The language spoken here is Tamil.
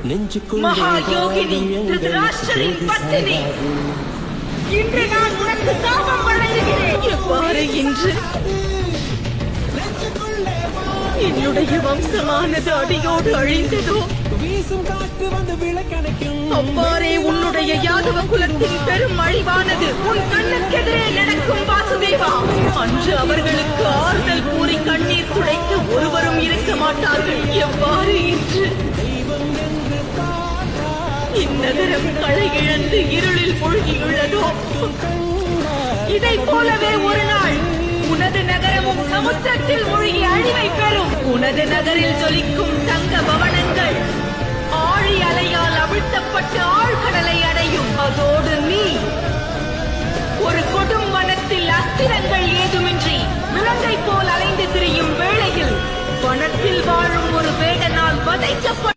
மகா யோகினி திருதராஷ்டிரரின் பத்தினி, இன்று நான் உனக்கு சாபம் வழங்குகிறேன். எவ்வாறு இன்று என்னுடைய வம்சமானது அடியோடு அழிந்ததோ, அவ்வாறே உன்னுடைய யாதவ குலத்தின் பெரும் அழிவானது உன் கண்ணுக்கெதிரே நடக்கும் வாசுதேவா. அன்று அவர்களுக்கு ஆறுதல் கூறி கண்ணீர் துடைக்க ஒருவரும் இருக்க மாட்டார்கள். எவ்வாறு இன்று இந்நகரம் களை இழந்து இருளில் மூழ்கியுள்ளதோ, இதை போலவே ஒரு நாள் உனது நகரமும் சமுத்திரத்தில் மூழ்கி அழிவை பெறும். உனது நகரில் ஜொலிக்கும் தங்க பவனங்கள் ஆழி அலையால் அவிழ்த்தப்பட்டு ஆழ்கடலை அடையும். அதோடு நீ ஒரு கொடும் வனத்தில் அஸ்திரங்கள் ஏதுமின்றி விலங்கை போல் அலைந்து திரியும் வேளையில் வனத்தில் வாழும் ஒரு வேடனால் வதைக்கப்பட்ட